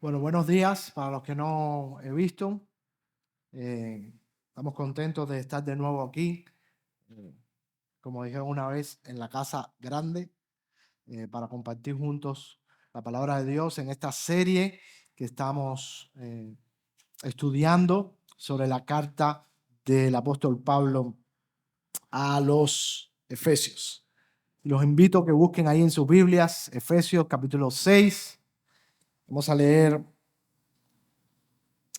Bueno, buenos días para los que no he visto. Estamos contentos de estar de nuevo aquí, eh, como dije una vez, en la casa grande, para compartir juntos la palabra de Dios en esta serie que estamos estudiando sobre la carta del apóstol Pablo a los Efesios. Los invito a que busquen ahí en sus Biblias, Efesios capítulo 6. Vamos a leer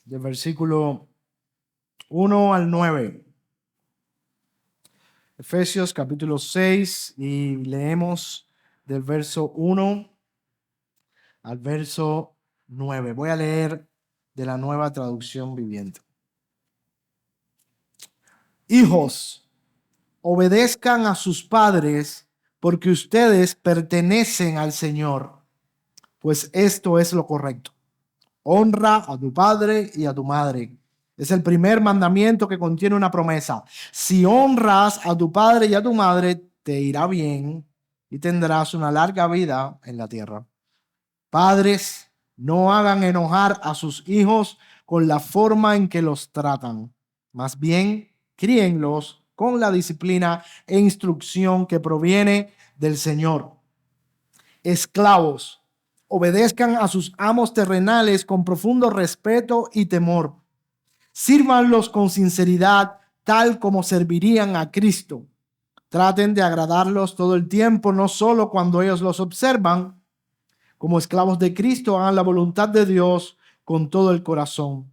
del versículo 1 al 9. Efesios capítulo 6 y leemos del verso 1 al verso 9. Voy a leer de la Nueva Traducción Viviente. Hijos, obedezcan a sus padres porque ustedes pertenecen al Señor, pues esto es lo correcto. Honra a tu padre y a tu madre. Es el primer mandamiento que contiene una promesa. Si honras a tu padre y a tu madre, te irá bien y tendrás una larga vida en la tierra. Padres, no hagan enojar a sus hijos con la forma en que los tratan. Más bien, críenlos con la disciplina e instrucción que proviene del Señor. Esclavos, obedezcan a sus amos terrenales con profundo respeto y temor. Sírvanlos con sinceridad, tal como servirían a Cristo. Traten de agradarlos todo el tiempo, no solo cuando ellos los observan. Como esclavos de Cristo, hagan la voluntad de Dios con todo el corazón.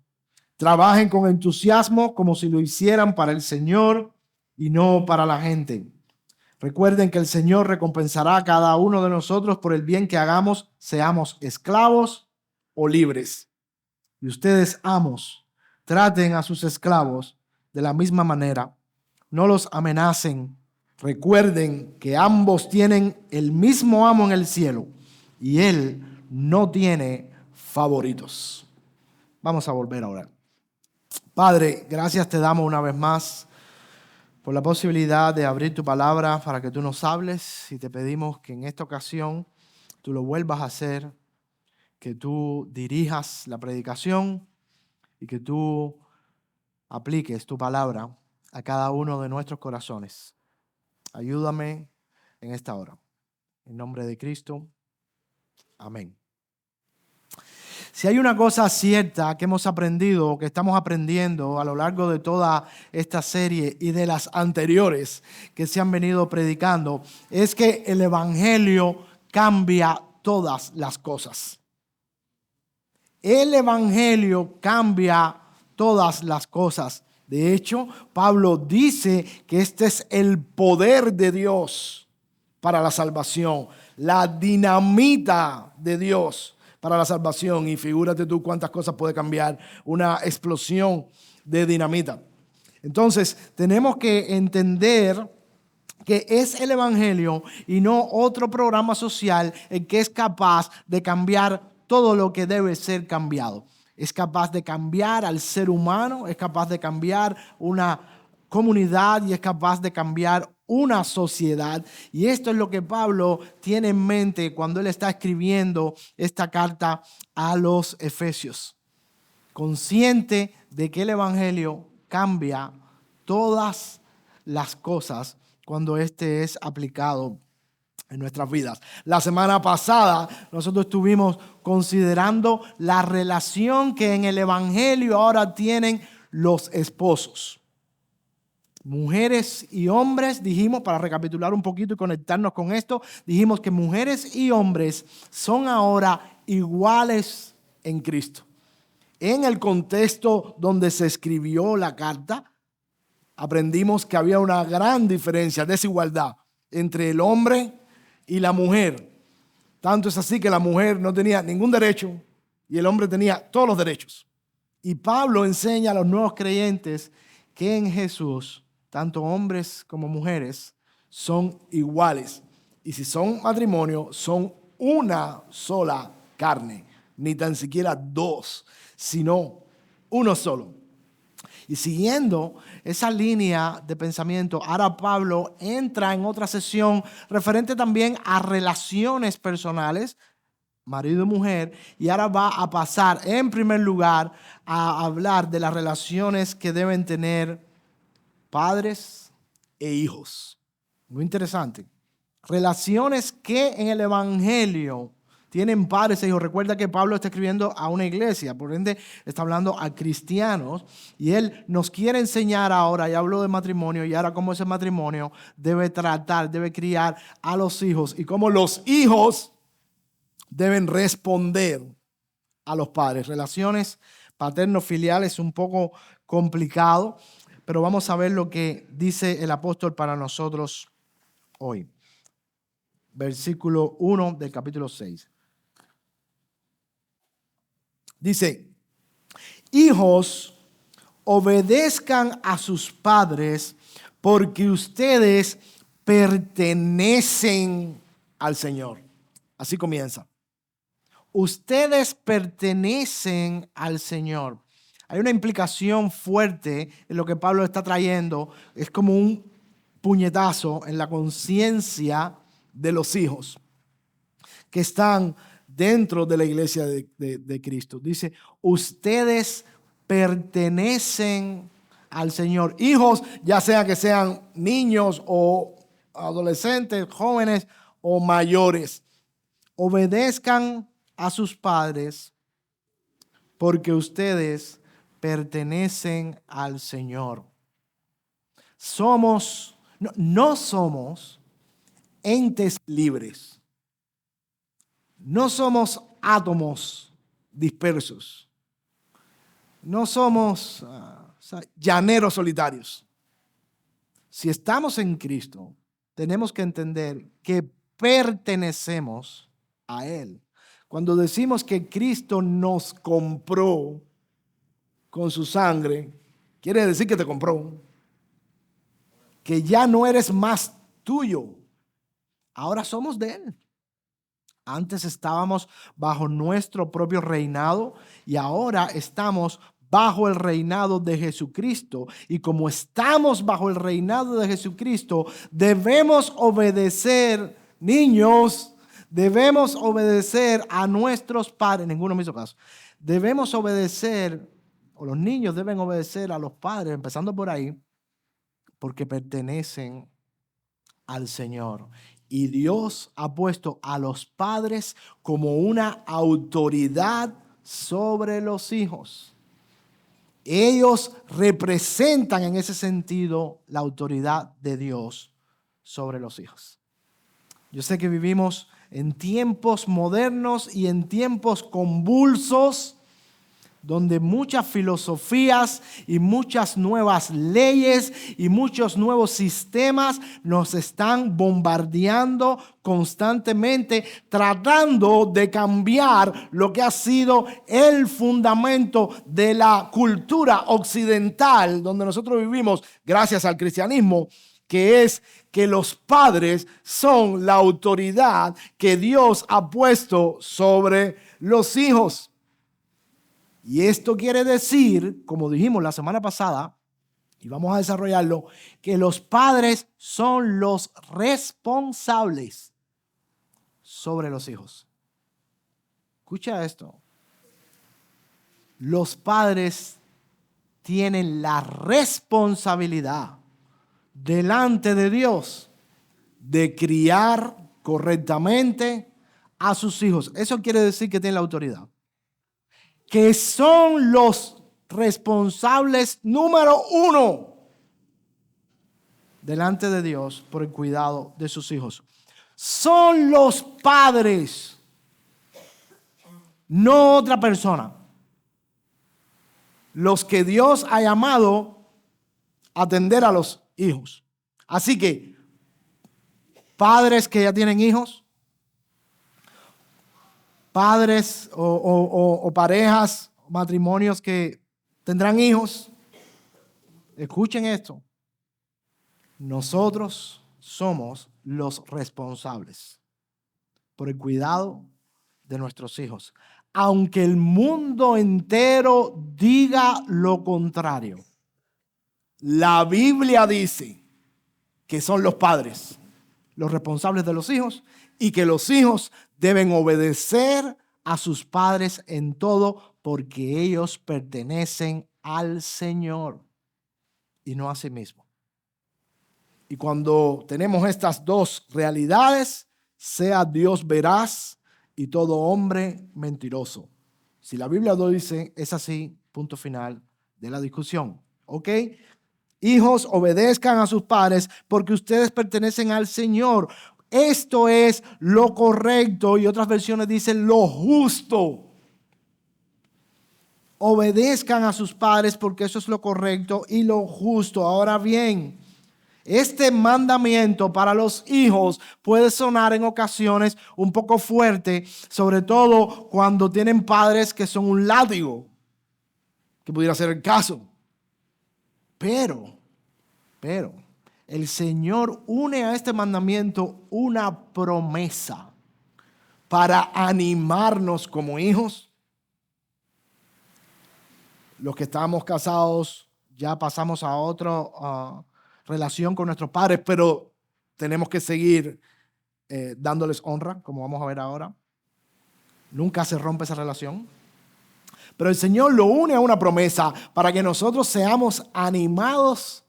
Trabajen con entusiasmo como si lo hicieran para el Señor y no para la gente. Recuerden que el Señor recompensará a cada uno de nosotros por el bien que hagamos, seamos esclavos o libres. Y ustedes, amos, traten a sus esclavos de la misma manera. No los amenacen. Recuerden que ambos tienen el mismo amo en el cielo y Él no tiene favoritos. Vamos a volver a orar. Padre, gracias te damos una vez más por la posibilidad de abrir tu palabra para que tú nos hables, y te pedimos que en esta ocasión tú lo vuelvas a hacer, que tú dirijas la predicación y que tú apliques tu palabra a cada uno de nuestros corazones. Ayúdame en esta hora. En nombre de Cristo. Amén. Si hay una cosa cierta que hemos aprendido, que estamos aprendiendo a lo largo de toda esta serie y de las anteriores que se han venido predicando, es que el Evangelio cambia todas las cosas. El Evangelio cambia todas las cosas. De hecho, Pablo dice que este es el poder de Dios para la salvación, la dinamita de Dios para la salvación. Y figúrate tú cuántas cosas puede cambiar una explosión de dinamita. Entonces, tenemos que entender que es el Evangelio y no otro programa social el que es capaz de cambiar todo lo que debe ser cambiado. Es capaz de cambiar al ser humano, es capaz de cambiar una comunidad y es capaz de cambiar una sociedad. Y esto es lo que Pablo tiene en mente cuando él está escribiendo esta carta a los Efesios. Consciente de que el Evangelio cambia todas las cosas cuando este es aplicado en nuestras vidas. La semana pasada nosotros estuvimos considerando la relación que en el Evangelio ahora tienen los esposos. Mujeres y hombres, dijimos, para recapitular un poquito y conectarnos con esto, dijimos que mujeres y hombres son ahora iguales en Cristo. En el contexto donde se escribió la carta, aprendimos que había una gran diferencia, desigualdad entre el hombre y la mujer. Tanto es así que la mujer no tenía ningún derecho y el hombre tenía todos los derechos. Y Pablo enseña a los nuevos creyentes que en Jesús, tanto hombres como mujeres, son iguales. Y si son matrimonio, son una sola carne, ni tan siquiera dos, sino uno solo. Y siguiendo esa línea de pensamiento, ahora Pablo entra en otra sesión referente también a relaciones personales, marido y mujer, y ahora va a pasar en primer lugar a hablar de las relaciones que deben tener padres e hijos. Muy interesante. Relaciones que en el Evangelio tienen padres e hijos. Recuerda que Pablo está escribiendo a una iglesia, por ende está hablando a cristianos, y él nos quiere enseñar ahora, ya habló de matrimonio, y ahora cómo ese matrimonio debe tratar, debe criar a los hijos, y cómo los hijos deben responder a los padres. Relaciones paterno-filiales es un poco complicado, pero vamos a ver lo que dice el apóstol para nosotros hoy. Versículo 1 del capítulo 6. Dice: hijos, obedezcan a sus padres, porque ustedes pertenecen al Señor. Así comienza. Ustedes pertenecen al Señor. Hay una implicación fuerte en lo que Pablo está trayendo. Es como un puñetazo en la conciencia de los hijos que están dentro de la iglesia de Cristo. Dice, ustedes pertenecen al Señor. Hijos, ya sea que sean niños o adolescentes, jóvenes o mayores, obedezcan a sus padres porque ustedes pertenecen al Señor. No somos entes libres. No somos átomos dispersos. No somos llaneros solitarios. Si estamos en Cristo, tenemos que entender que pertenecemos a Él. Cuando decimos que Cristo nos compró con su sangre, quiere decir que te compró. Que ya no eres más tuyo. Ahora somos de Él. Antes estábamos bajo nuestro propio reinado y ahora estamos bajo el reinado de Jesucristo. Y como estamos bajo el reinado de Jesucristo, debemos obedecer, niños, debemos obedecer a nuestros padres. Ninguno me hizo caso. Debemos obedecer, o los niños deben obedecer a los padres, empezando por ahí, porque pertenecen al Señor. Y Dios ha puesto a los padres como una autoridad sobre los hijos. Ellos representan en ese sentido la autoridad de Dios sobre los hijos. Yo sé que vivimos en tiempos modernos y en tiempos convulsos, donde muchas filosofías y muchas nuevas leyes y muchos nuevos sistemas nos están bombardeando constantemente, tratando de cambiar lo que ha sido el fundamento de la cultura occidental donde nosotros vivimos gracias al cristianismo, que es que los padres son la autoridad que Dios ha puesto sobre los hijos. Y esto quiere decir, como dijimos la semana pasada, y vamos a desarrollarlo, que los padres son los responsables sobre los hijos. Escucha esto. Los padres tienen la responsabilidad delante de Dios de criar correctamente a sus hijos. Eso quiere decir que tienen la autoridad. Que son los responsables número uno delante de Dios por el cuidado de sus hijos. Son los padres, no otra persona, los que Dios ha llamado a atender a los hijos. Así que, padres que ya tienen hijos, padres o parejas, matrimonios que tendrán hijos, escuchen esto. Nosotros somos los responsables por el cuidado de nuestros hijos. Aunque el mundo entero diga lo contrario, la Biblia dice que son los padres los responsables de los hijos, y que los hijos deben obedecer a sus padres en todo porque ellos pertenecen al Señor y no a sí mismos. Y cuando tenemos estas dos realidades, sea Dios veraz y todo hombre mentiroso. Si la Biblia lo dice, es así, punto final de la discusión. ¿Ok? Hijos, obedezcan a sus padres porque ustedes pertenecen al Señor. Esto es lo correcto, y otras versiones dicen lo justo. Obedezcan a sus padres porque eso es lo correcto y lo justo. Ahora bien, este mandamiento para los hijos puede sonar en ocasiones un poco fuerte, sobre todo cuando tienen padres que son un látigo, que pudiera ser el caso. Pero, el Señor une a este mandamiento una promesa para animarnos como hijos. Los que estamos casados ya pasamos a otra relación con nuestros padres, pero tenemos que seguir dándoles honra, como vamos a ver ahora. Nunca se rompe esa relación. Pero el Señor lo une a una promesa para que nosotros seamos animados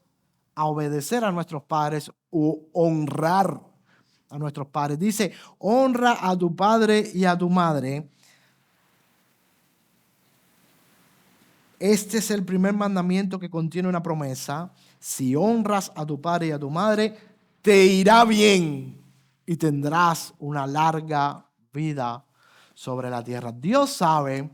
a obedecer a nuestros padres o honrar a nuestros padres. Dice, honra a tu padre y a tu madre. Este es el primer mandamiento que contiene una promesa. Si honras a tu padre y a tu madre, te irá bien y tendrás una larga vida sobre la tierra. Dios sabe,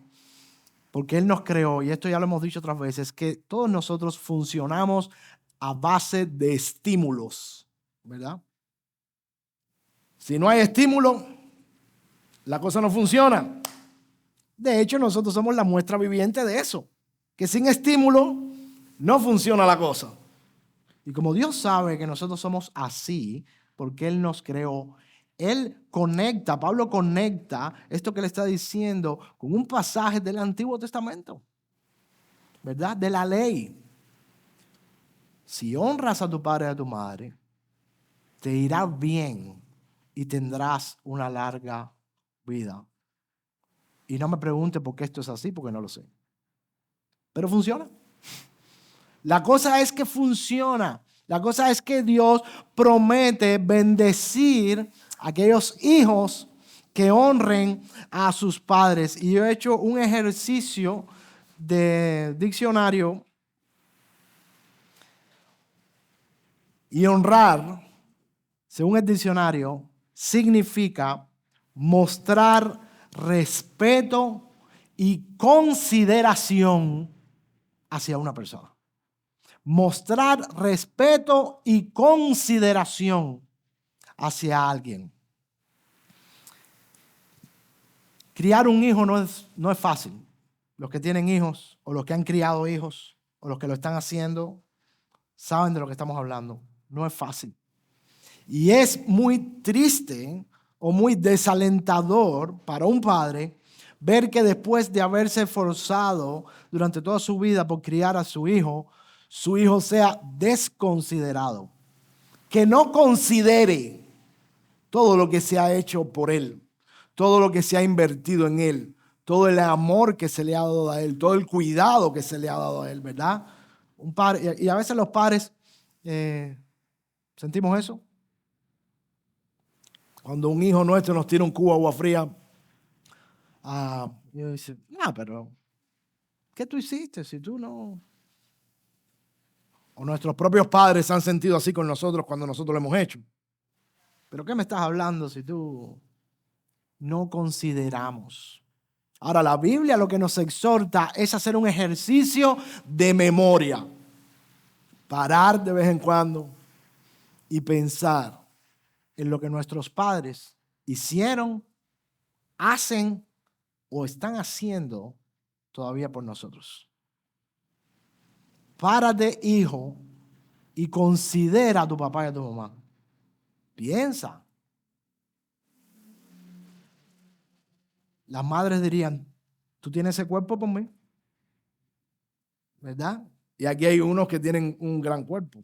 porque Él nos creó, y esto ya lo hemos dicho otras veces, que todos nosotros funcionamos a base de estímulos, ¿verdad? Si no hay estímulo, la cosa no funciona. De hecho, nosotros somos la muestra viviente de eso, que sin estímulo no funciona la cosa. Y como Dios sabe que nosotros somos así, porque Él nos creó, Él conecta, Pablo conecta esto que le está diciendo con un pasaje del Antiguo Testamento, ¿verdad? De la ley. Si honras a tu padre y a tu madre, te irá bien y tendrás una larga vida. Y no me pregunte por qué esto es así, porque no lo sé. Pero funciona. La cosa es que funciona. La cosa es que Dios promete bendecir a aquellos hijos que honren a sus padres. Y yo he hecho un ejercicio de diccionario. Y honrar, según el diccionario, significa mostrar respeto y consideración hacia una persona. Mostrar respeto y consideración hacia alguien. Criar un hijo no es fácil. Los que tienen hijos, o los que han criado hijos, o los que lo están haciendo, saben de lo que estamos hablando. No es fácil. Y es muy triste o muy desalentador para un padre ver que después de haberse esforzado durante toda su vida por criar a su hijo sea desconsiderado. Que no considere todo lo que se ha hecho por él, todo lo que se ha invertido en él, todo el amor que se le ha dado a él, todo el cuidado que se le ha dado a él, ¿verdad? Un padre, y a veces los padres sentimos eso. Cuando un hijo nuestro nos tira un cubo de agua fría, y dice, pero ¿qué tú hiciste si tú no? O nuestros propios padres se han sentido así con nosotros cuando nosotros lo hemos hecho. ¿Pero qué me estás hablando si tú no consideramos? Ahora, la Biblia lo que nos exhorta es hacer un ejercicio de memoria. Parar de vez en cuando y pensar en lo que nuestros padres hicieron, hacen o están haciendo todavía por nosotros. Párate, hijo, y considera a tu papá y a tu mamá. Piensa. Las madres dirían, ¿tú tienes ese cuerpo por mí? ¿Verdad? Y aquí hay unos que tienen un gran cuerpo.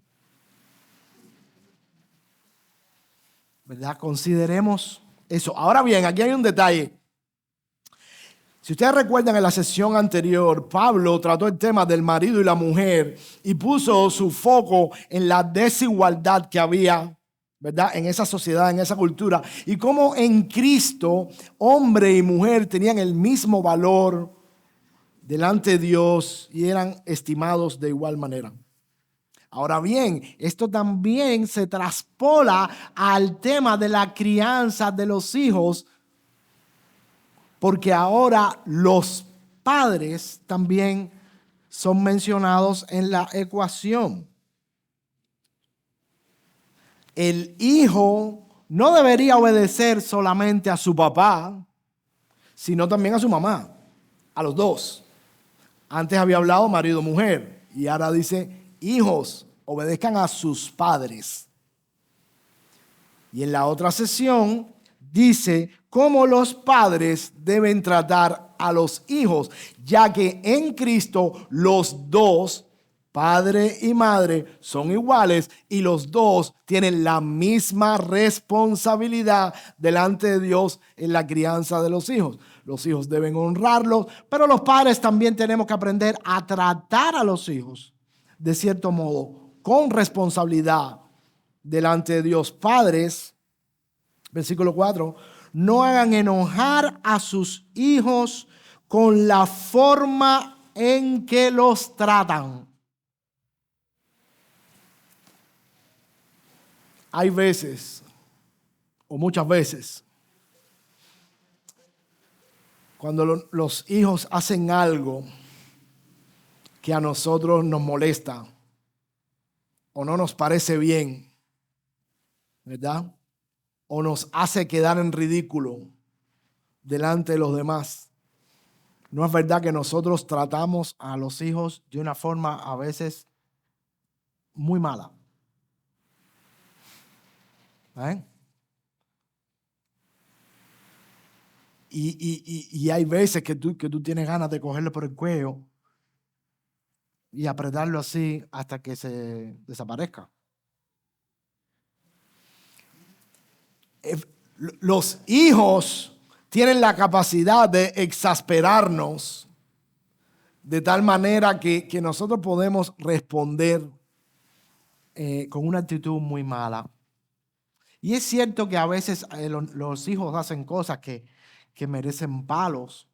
¿verdad? Consideremos eso. Ahora bien, aquí hay un detalle. Si ustedes recuerdan, en la sesión anterior, Pablo trató el tema del marido y la mujer y puso su foco en la desigualdad que había, ¿verdad?, en esa sociedad, en esa cultura, y cómo en Cristo hombre y mujer tenían el mismo valor delante de Dios y eran estimados de igual manera. Ahora bien, esto también se traspola al tema de la crianza de los hijos, porque ahora los padres también son mencionados en la ecuación. El hijo no debería obedecer solamente a su papá, sino también a su mamá, a los dos. Antes había hablado marido-mujer y ahora dice hijos, obedezcan a sus padres. Y en la otra sesión dice cómo los padres deben tratar a los hijos, ya que en Cristo los dos, padre y madre, son iguales y los dos tienen la misma responsabilidad delante de Dios en la crianza de los hijos. Los hijos deben honrarlos, pero los padres también tenemos que aprender a tratar a los hijos de cierto modo, con responsabilidad delante de Dios. Padres, versículo 4, no hagan enojar a sus hijos con la forma en que los tratan. Hay veces, o muchas veces, cuando los hijos hacen algo que a nosotros nos molesta o no nos parece bien, ¿verdad?, o nos hace quedar en ridículo delante de los demás. No es verdad que nosotros tratamos a los hijos de una forma a veces muy mala. ¿Eh? Y hay veces que tú tienes ganas de cogerle por el cuello y apretarlo así hasta que se desaparezca. Los hijos tienen la capacidad de exasperarnos de tal manera que nosotros podemos responder con una actitud muy mala. Y es cierto que a veces los hijos hacen cosas que merecen palos,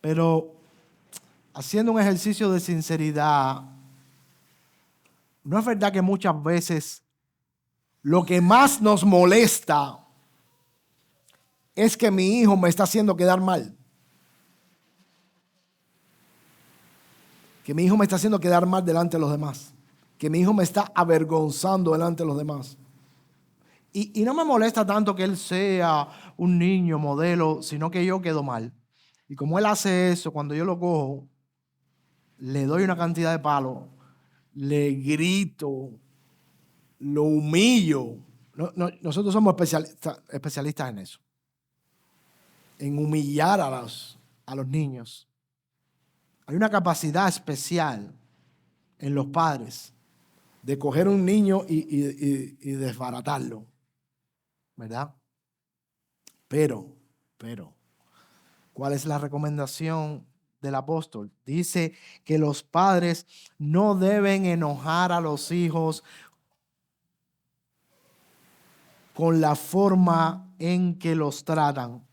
pero haciendo un ejercicio de sinceridad, ¿no es verdad que muchas veces lo que más nos molesta es que mi hijo me está haciendo quedar mal? Que mi hijo me está haciendo quedar mal delante de los demás. Que mi hijo me está avergonzando delante de los demás. Y no me molesta tanto que él sea un niño modelo, sino que yo quedo mal. Y como él hace eso, cuando yo lo cojo, le doy una cantidad de palos, le grito, lo humillo. Nosotros somos especialistas en eso, en humillar a los niños. Hay una capacidad especial en los padres de coger un niño y desbaratarlo, ¿verdad? Pero, ¿cuál es la recomendación del apóstol? Dice que los padres no deben enojar a los hijos con la forma en que los tratan.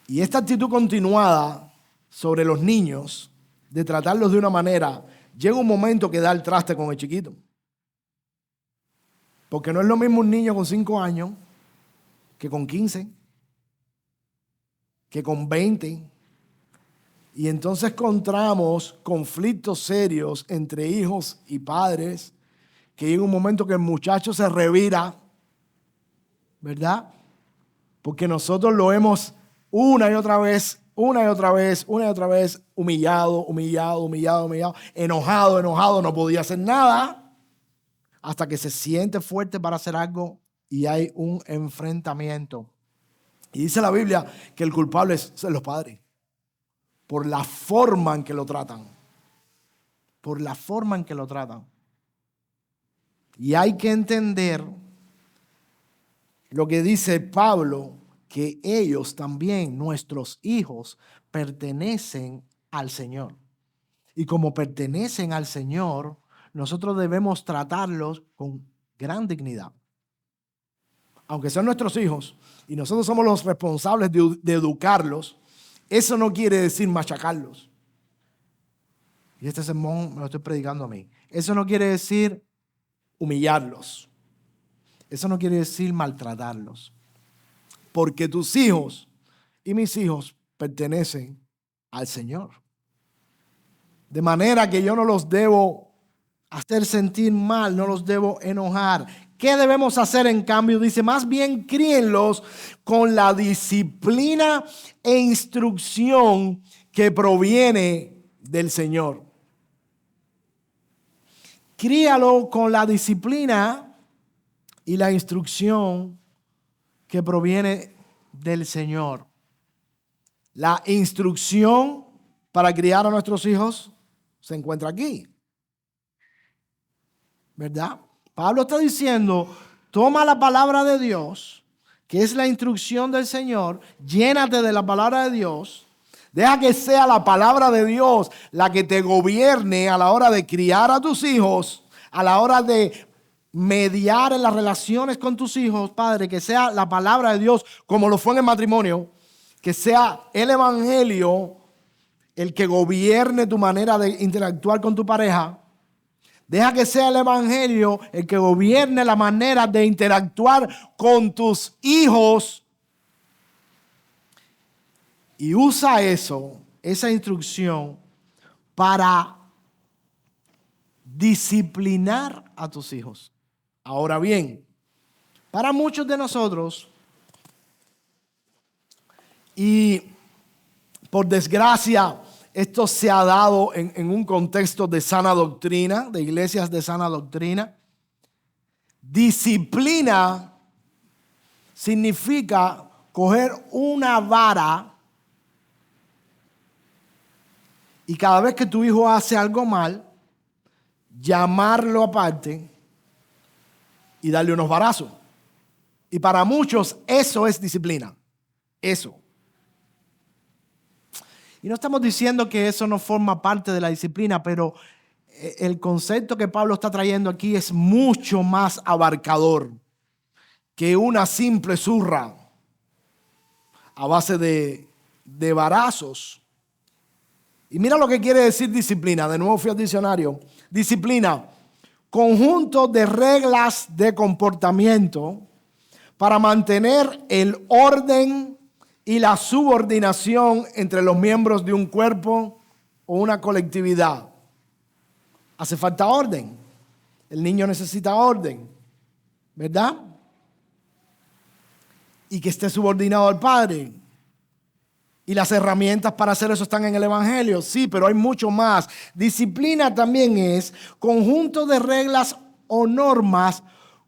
Y esta actitud continuada sobre los niños, de tratarlos de una manera, llega un momento que da el traste con el chiquito. Porque no es lo mismo un niño con 5 años que con 15, que con 20. Y entonces encontramos conflictos serios entre hijos y padres, que llega un momento que el muchacho se revira, ¿verdad? Porque nosotros lo hemos una y otra vez, humillado, enojado, no podía hacer nada, hasta que se siente fuerte para hacer algo y hay un enfrentamiento. Y dice la Biblia que el culpable son los padres, por la forma en que lo tratan. Por la forma en que lo tratan. Y hay que entender lo que dice Pablo, que ellos también, nuestros hijos, pertenecen al Señor. Y como pertenecen al Señor, nosotros debemos tratarlos con gran dignidad. Aunque son nuestros hijos y nosotros somos los responsables de educarlos, eso no quiere decir machacarlos. Y este sermón me lo estoy predicando a mí. Eso no quiere decir humillarlos. Eso no quiere decir maltratarlos. Porque tus hijos y mis hijos pertenecen al Señor. De manera que yo no los debo hacer sentir mal, no los debo enojar. ¿Qué debemos hacer en cambio? Dice, más bien críenlos con la disciplina e instrucción que proviene del Señor. Críalo con la disciplina y la instrucción que proviene del Señor. La instrucción para criar a nuestros hijos se encuentra aquí, ¿verdad? Pablo está diciendo, toma la palabra de Dios, que es la instrucción del Señor, llénate de la palabra de Dios, deja que sea la palabra de Dios la que te gobierne a la hora de criar a tus hijos, a la hora de mediar en las relaciones con tus hijos, padre, que sea la palabra de Dios como lo fue en el matrimonio, que sea el evangelio el que gobierne tu manera de interactuar con tu pareja. Deja que sea el evangelio el que gobierne la manera de interactuar con tus hijos. Y usa eso, esa instrucción, para disciplinar a tus hijos. Ahora bien, para muchos de nosotros, y por desgracia, esto se ha dado en un contexto de sana doctrina, de iglesias de sana doctrina. Disciplina significa coger una vara y cada vez que tu hijo hace algo mal, llamarlo aparte y darle unos varazos. Y para muchos eso es disciplina. Eso. Y no estamos diciendo que eso no forma parte de la disciplina, pero el concepto que Pablo está trayendo aquí es mucho más abarcador que una simple zurra a base de varazos. Y mira lo que quiere decir disciplina. De nuevo fui al diccionario. Disciplina, conjunto de reglas de comportamiento para mantener el orden y la subordinación entre los miembros de un cuerpo o una colectividad. Hace falta orden. El niño necesita orden, ¿verdad? Y que esté subordinado al padre. Y las herramientas para hacer eso están en el evangelio. Sí, pero hay mucho más. Disciplina también es conjunto de reglas o normas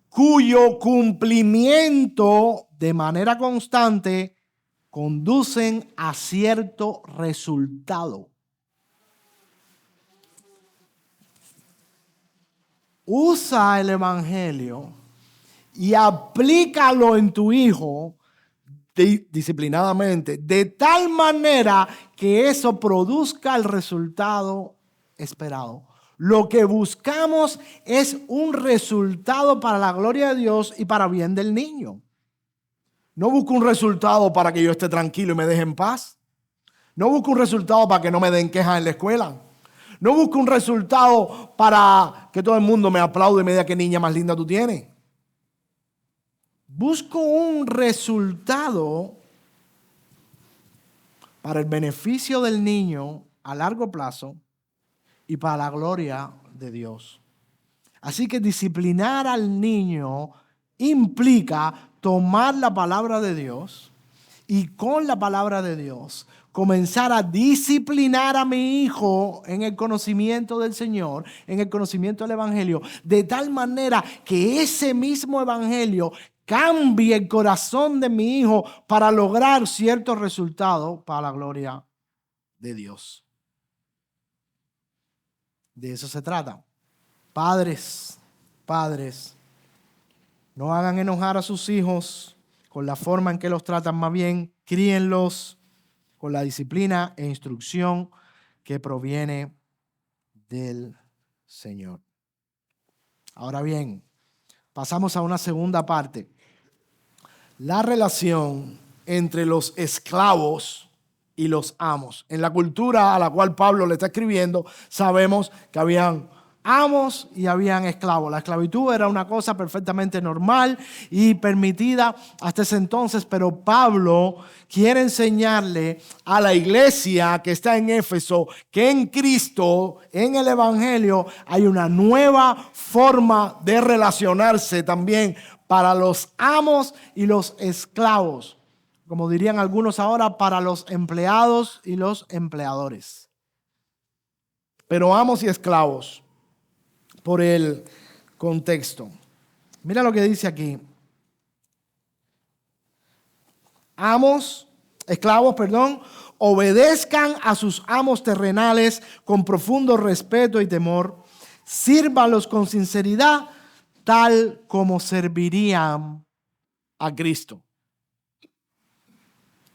cuyo cumplimiento de manera constante conducen a cierto resultado. Usa el evangelio y aplícalo en tu hijo disciplinadamente, de tal manera que eso produzca el resultado esperado. Lo que buscamos es un resultado para la gloria de Dios y para bien del niño. No busco un resultado para que yo esté tranquilo y me deje en paz. No busco un resultado para que no me den quejas en la escuela. No busco un resultado para que todo el mundo me aplaude y me diga qué niña más linda tú tienes. Busco un resultado para el beneficio del niño a largo plazo y para la gloria de Dios. Así que disciplinar al niño implica tomar la palabra de Dios y con la palabra de Dios comenzar a disciplinar a mi hijo en el conocimiento del Señor, en el conocimiento del Evangelio, de tal manera que ese mismo Evangelio cambie el corazón de mi hijo para lograr ciertos resultados para la gloria de Dios. De eso se trata. Padres, Padres, no hagan enojar a sus hijos con la forma en que los tratan, más bien críenlos con la disciplina e instrucción que proviene del Señor. Ahora bien, pasamos a una segunda parte. La relación entre los esclavos y los amos. En la cultura a la cual Pablo le está escribiendo, sabemos que habían amos y habían esclavos. La esclavitud era una cosa perfectamente normal y permitida hasta ese entonces, pero Pablo quiere enseñarle a la iglesia que está en Éfeso que en Cristo, en el Evangelio, hay una nueva forma de relacionarse también para los amos y los esclavos. Como dirían algunos ahora, para los empleados y los empleadores. Pero amos y esclavos, por el contexto. Mira lo que dice aquí. Esclavos, obedezcan a sus amos terrenales con profundo respeto y temor. Sírvalos con sinceridad, tal como servirían a Cristo.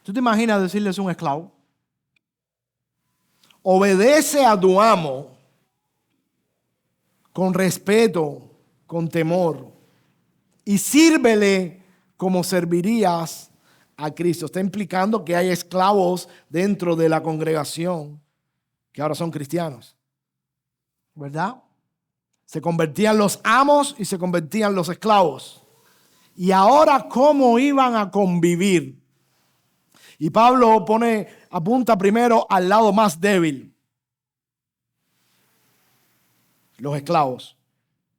¿Tú te imaginas decirles a un esclavo? Obedece a tu amo con respeto, con temor, y sírvele como servirías a Cristo. Está implicando que hay esclavos dentro de la congregación que ahora son cristianos, ¿verdad? Se convertían los amos y se convertían los esclavos. Y ahora, ¿cómo iban a convivir? Y Pablo apunta primero al lado más débil. Los esclavos.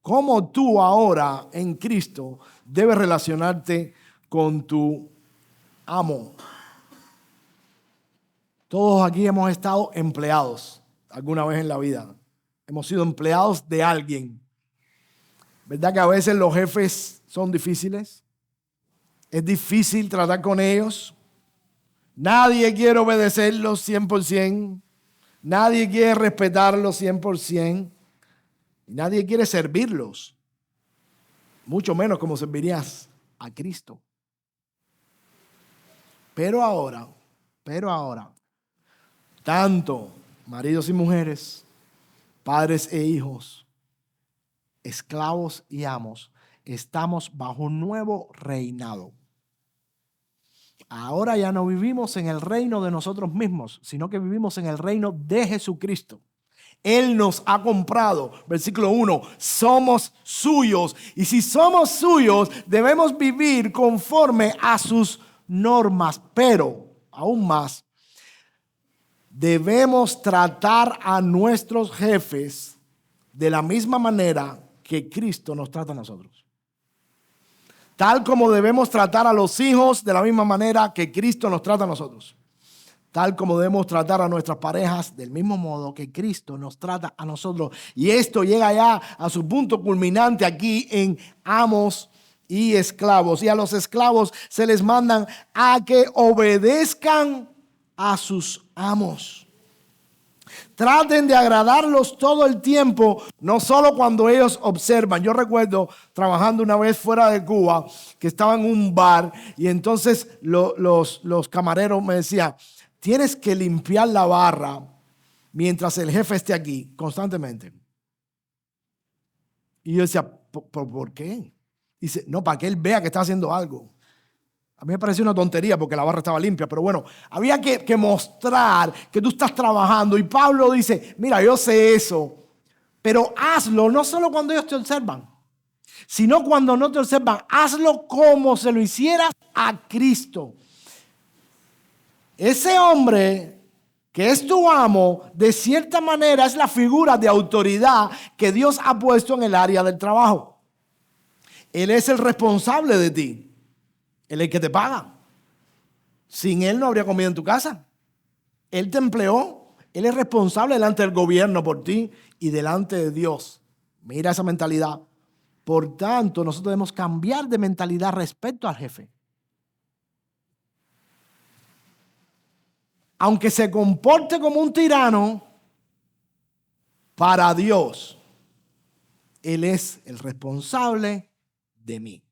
¿Cómo tú ahora en Cristo debes relacionarte con tu amo? Todos aquí hemos estado empleados alguna vez en la vida. Hemos sido empleados de alguien. ¿Verdad que a veces los jefes son difíciles? Es difícil tratar con ellos. Nadie quiere obedecerlos 100%. Nadie quiere respetarlos 100%. Nadie quiere servirlos, mucho menos como servirías a Cristo. Pero ahora, tanto maridos y mujeres, padres e hijos, esclavos y amos, estamos bajo un nuevo reinado. Ahora ya no vivimos en el reino de nosotros mismos, sino que vivimos en el reino de Jesucristo. Él nos ha comprado. Versículo 1, somos suyos. Y si somos suyos, debemos vivir conforme a sus normas. Pero, aún más, debemos tratar a nuestros jefes de la misma manera que Cristo nos trata a nosotros. Tal como debemos tratar a los hijos de la misma manera que Cristo nos trata a nosotros. Tal como debemos tratar a nuestras parejas del mismo modo que Cristo nos trata a nosotros. Y esto llega ya a su punto culminante aquí en amos y esclavos. Y a los esclavos se les mandan a que obedezcan a sus amos. Traten de agradarlos todo el tiempo, no solo cuando ellos observan. Yo recuerdo trabajando una vez fuera de Cuba, que estaba en un bar y entonces los camareros me decían, tienes que limpiar la barra mientras el jefe esté aquí constantemente. Y yo decía, ¿por qué? Dice, no, para que él vea que está haciendo algo. A mí me pareció una tontería porque la barra estaba limpia, pero bueno, había que mostrar que tú estás trabajando. Y Pablo dice, mira, yo sé eso, pero hazlo no solo cuando ellos te observan, sino cuando no te observan. Hazlo como se lo hicieras a Cristo. Ese hombre que es tu amo, de cierta manera es la figura de autoridad que Dios ha puesto en el área del trabajo. Él es el responsable de ti. Él es el que te paga. Sin él no habría comida en tu casa. Él te empleó. Él es responsable delante del gobierno por ti y delante de Dios. Mira esa mentalidad. Por tanto, nosotros debemos cambiar de mentalidad respecto al jefe. Aunque se comporte como un tirano, para Dios Él es el responsable de mí.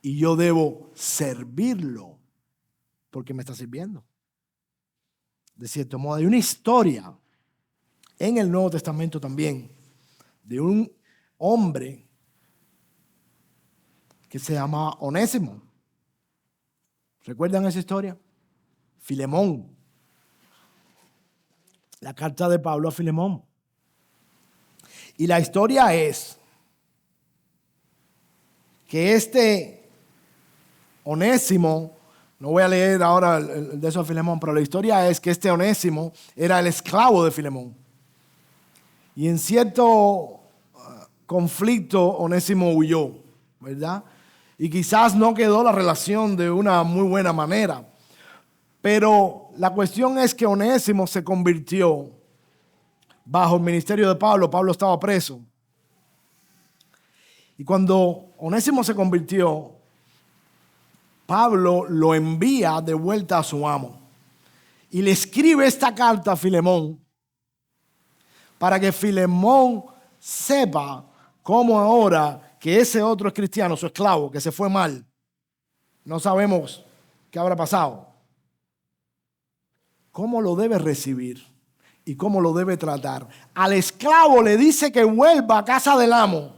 Y yo debo servirlo porque me está sirviendo. De cierto modo, hay una historia en el Nuevo Testamento también de un hombre que se llama Onésimo. ¿Recuerdan esa historia? Filemón. La carta de Pablo a Filemón. Y la historia es que este Onésimo, no voy a leer ahora el de eso de Filemón, pero la historia es que este Onésimo era el esclavo de Filemón. Y en cierto conflicto Onésimo huyó, ¿verdad? Y quizás no quedó la relación de una muy buena manera. Pero la cuestión es que Onésimo se convirtió bajo el ministerio de Pablo. Pablo estaba preso. Y cuando Onésimo se convirtió, Pablo lo envía de vuelta a su amo. Y le escribe esta carta a Filemón para que Filemón sepa cómo ahora que ese otro es cristiano, su esclavo, que se fue mal, no sabemos qué habrá pasado, cómo lo debe recibir y cómo lo debe tratar. Al esclavo le dice que vuelva a casa del amo,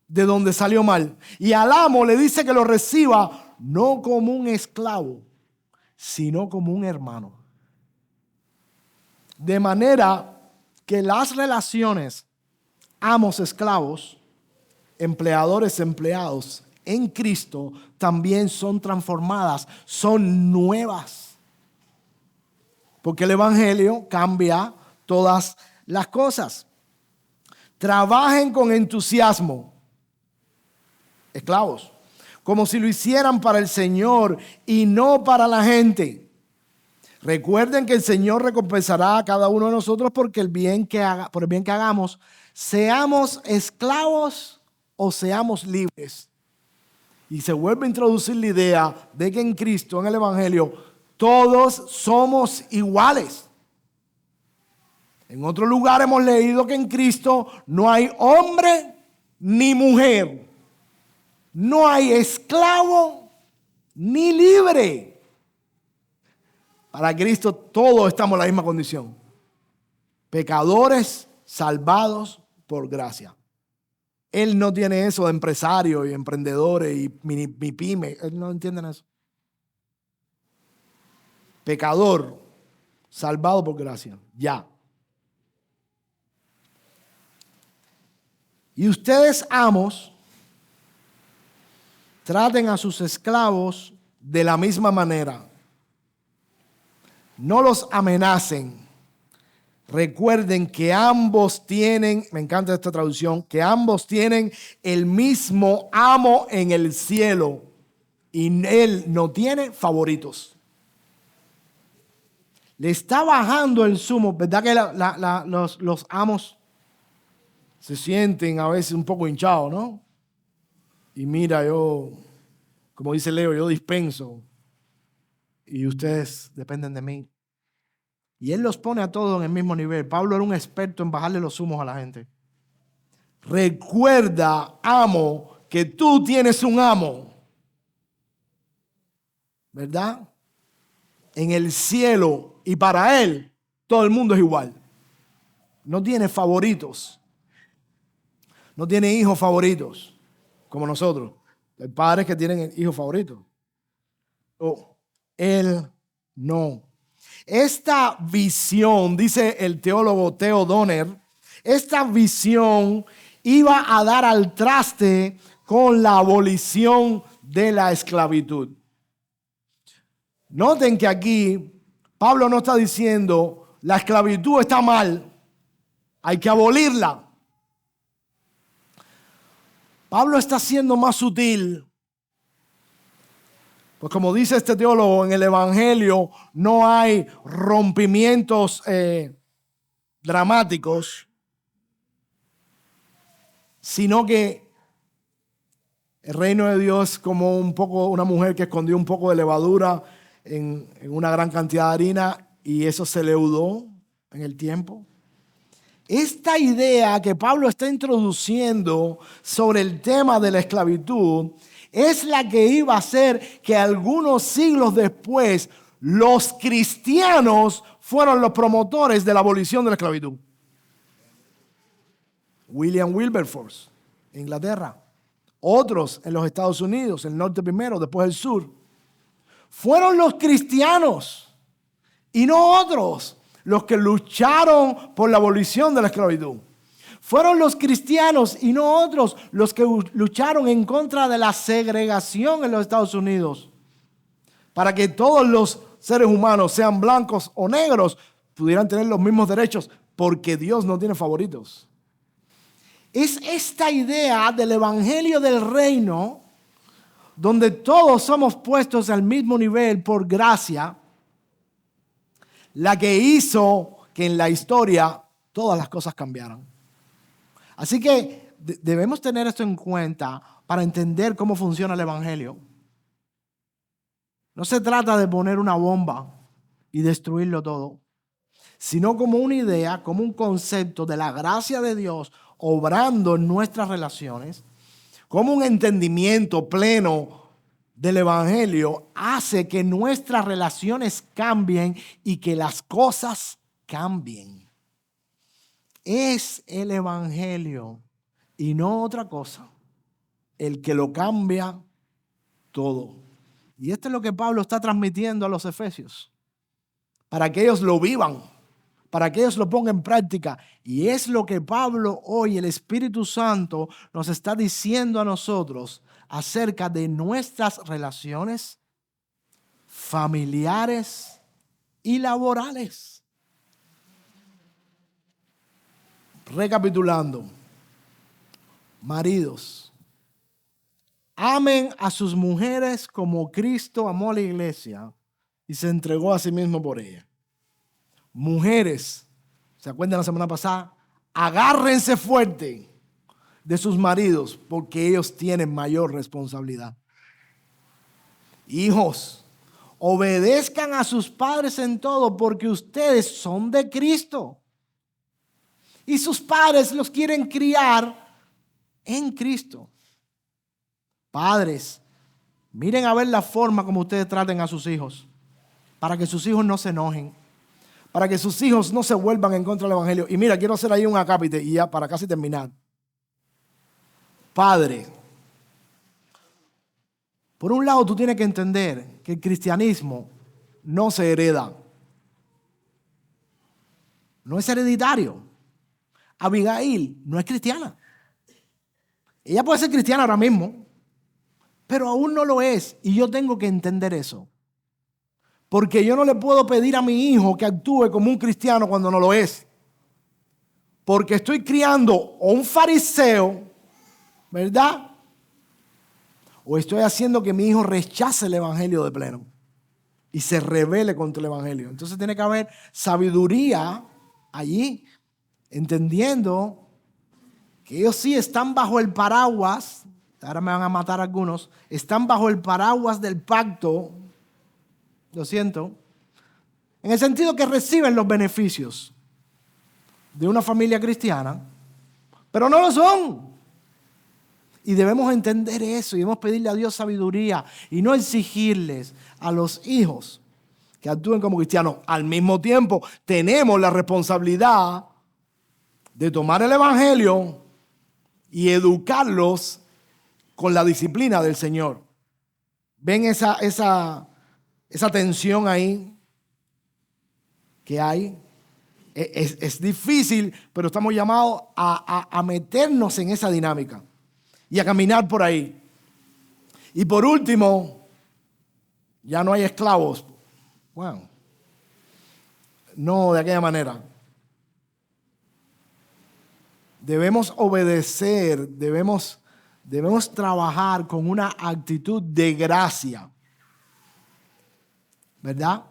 de donde salió mal. Y al amo le dice que lo reciba no como un esclavo, sino como un hermano. De manera que las relaciones amos-esclavos, empleadores-empleados en Cristo también son transformadas, son nuevas. Porque el Evangelio cambia todas las cosas. Trabajen con entusiasmo, esclavos, como si lo hicieran para el Señor y no para la gente. Recuerden que el Señor recompensará a cada uno de nosotros por el bien que hagamos, seamos esclavos o seamos libres. Y se vuelve a introducir la idea de que en Cristo, en el Evangelio, todos somos iguales. En otro lugar hemos leído que en Cristo no hay hombre ni mujer. No hay esclavo ni libre. Para Cristo todos estamos en la misma condición. Pecadores salvados por gracia. Él no tiene eso de empresarios y emprendedores y mi pyme. Él no entiende eso. Pecador salvado por gracia. Ya. Y ustedes, amos, traten a sus esclavos de la misma manera. No los amenacen. Recuerden que ambos tienen, me encanta esta traducción, que ambos tienen el mismo amo en el cielo y él no tiene favoritos. Le está bajando el sumo, ¿verdad que los amos se sienten a veces un poco hinchados, ¿no? Y mira, yo, como dice Leo, yo dispenso y ustedes dependen de mí. Y él los pone a todos en el mismo nivel. Pablo era un experto en bajarle los humos a la gente. Recuerda, amo, que tú tienes un amo, ¿verdad? En el cielo, y para él todo el mundo es igual. No tiene favoritos. No tiene hijos favoritos como nosotros. Hay padres que tienen hijos favoritos. Él no. Esta visión, dice el teólogo Theo Donner, esta visión iba a dar al traste con la abolición de la esclavitud. Noten que aquí Pablo no está diciendo la esclavitud está mal, hay que abolirla. Pablo está siendo más sutil. Pues como dice este teólogo, en el Evangelio no hay rompimientos dramáticos, sino que el reino de Dios es como un poco una mujer que escondió un poco de levadura en una gran cantidad de harina y eso se leudó en el tiempo. Esta idea que Pablo está introduciendo sobre el tema de la esclavitud es la que iba a hacer que algunos siglos después los cristianos fueron los promotores de la abolición de la esclavitud. William Wilberforce, Inglaterra. Otros en los Estados Unidos, el norte primero, después el sur. Fueron los cristianos y no otros los que lucharon por la abolición de la esclavitud. Fueron los cristianos y no otros los que lucharon en contra de la segregación en los Estados Unidos. Para que todos los seres humanos, sean blancos o negros, pudieran tener los mismos derechos, porque Dios no tiene favoritos. Es esta idea del evangelio del reino, donde todos somos puestos al mismo nivel por gracia, la que hizo que en la historia todas las cosas cambiaran. Así que debemos tener esto en cuenta para entender cómo funciona el evangelio. No se trata de poner una bomba y destruirlo todo, sino como una idea, como un concepto de la gracia de Dios obrando en nuestras relaciones, como un entendimiento pleno del evangelio hace que nuestras relaciones cambien y que las cosas cambien. Es el evangelio y no otra cosa el que lo cambia todo. Y esto es lo que Pablo está transmitiendo a los efesios, para que ellos lo vivan, para que ellos lo pongan en práctica. Y es lo que Pablo hoy, el Espíritu Santo, nos está diciendo a nosotros acerca de nuestras relaciones familiares y laborales. Recapitulando, maridos, amen a sus mujeres como Cristo amó a la iglesia y se entregó a sí mismo por ella. Mujeres, ¿se acuerdan la semana pasada? Agárrense fuerte de sus maridos porque ellos tienen mayor responsabilidad. Hijos, obedezcan a sus padres en todo porque ustedes son de Cristo. Y sus padres los quieren criar en Cristo. Padres, miren a ver la forma como ustedes traten a sus hijos, para que sus hijos no se enojen, para que sus hijos no se vuelvan en contra del evangelio. Y mira, quiero hacer ahí un acápite y ya para casi terminar. Padre, por un lado tú tienes que entender que el cristianismo no se hereda. No es hereditario. Abigail no es cristiana. Ella puede ser cristiana ahora mismo, pero aún no lo es. Y yo tengo que entender eso. Porque yo no le puedo pedir a mi hijo que actúe como un cristiano cuando no lo es. Porque estoy criando a un fariseo, ¿verdad? O estoy haciendo que mi hijo rechace el evangelio de pleno y se rebele contra el evangelio. Entonces tiene que haber sabiduría allí, entendiendo que ellos sí están bajo el paraguas, ahora me van a matar algunos, están bajo el paraguas del pacto, lo siento, en el sentido que reciben los beneficios de una familia cristiana, pero no lo son. Y debemos entender eso y debemos pedirle a Dios sabiduría y no exigirles a los hijos que actúen como cristianos. Al mismo tiempo, tenemos la responsabilidad de tomar el evangelio y educarlos con la disciplina del Señor. ¿Ven esa tensión ahí que hay? Es difícil, pero estamos llamados a meternos en esa dinámica y a caminar por ahí. Y por último, ya no hay esclavos. Bueno, no de aquella manera. Debemos obedecer, debemos trabajar con una actitud de gracia, ¿verdad?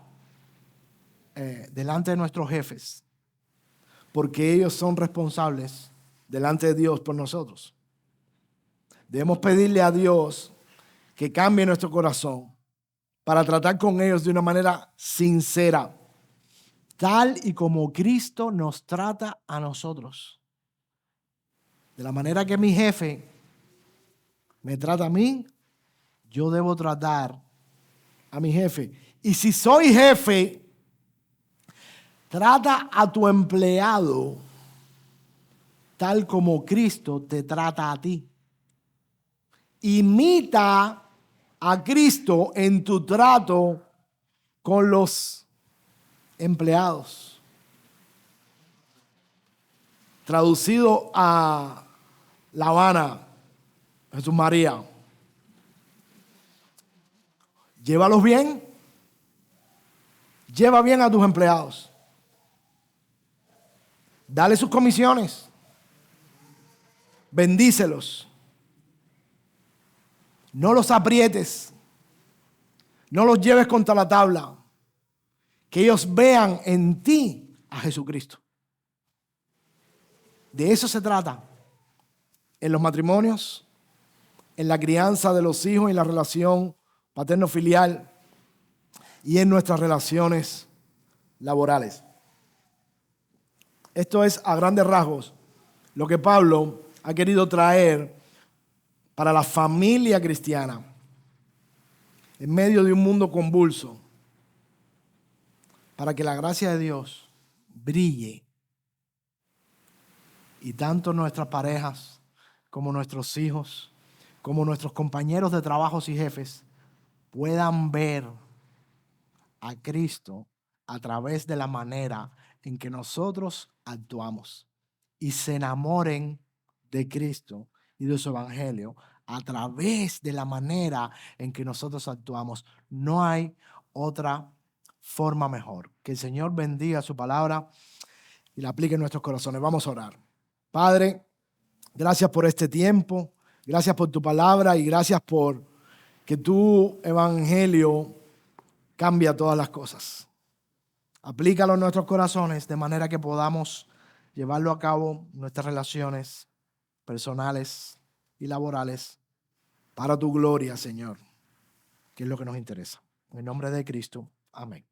Delante de nuestros jefes, porque ellos son responsables delante de Dios por nosotros. Debemos pedirle a Dios que cambie nuestro corazón para tratar con ellos de una manera sincera tal y como Cristo nos trata a nosotros. De la manera que mi jefe me trata a mí, yo debo tratar a mi jefe. Y si soy jefe, trata a tu empleado tal como Cristo te trata a ti. Imita a Cristo en tu trato con los empleados. Traducido a La Habana, Jesús María. Llévalos bien. Lleva bien a tus empleados. Dale sus comisiones. Bendícelos. No los aprietes. No los lleves contra la tabla. Que ellos vean en ti a Jesucristo. De eso se trata. En los matrimonios, en la crianza de los hijos, en la relación paterno-filial y en nuestras relaciones laborales. Esto es a grandes rasgos lo que Pablo ha querido traer para la familia cristiana en medio de un mundo convulso, para que la gracia de Dios brille y tanto nuestras parejas como nuestros hijos, como nuestros compañeros de trabajos y jefes puedan ver a Cristo a través de la manera en que nosotros actuamos y se enamoren de Cristo y de su evangelio a través de la manera en que nosotros actuamos. No hay otra forma mejor. Que el Señor bendiga su palabra y la aplique en nuestros corazones. Vamos a orar. Padre, gracias por este tiempo, gracias por tu palabra y gracias por que tu evangelio cambia todas las cosas. Aplícalo en nuestros corazones de manera que podamos llevarlo a cabo en nuestras relaciones personales y laborales para tu gloria, Señor, que es lo que nos interesa. En el nombre de Cristo, amén.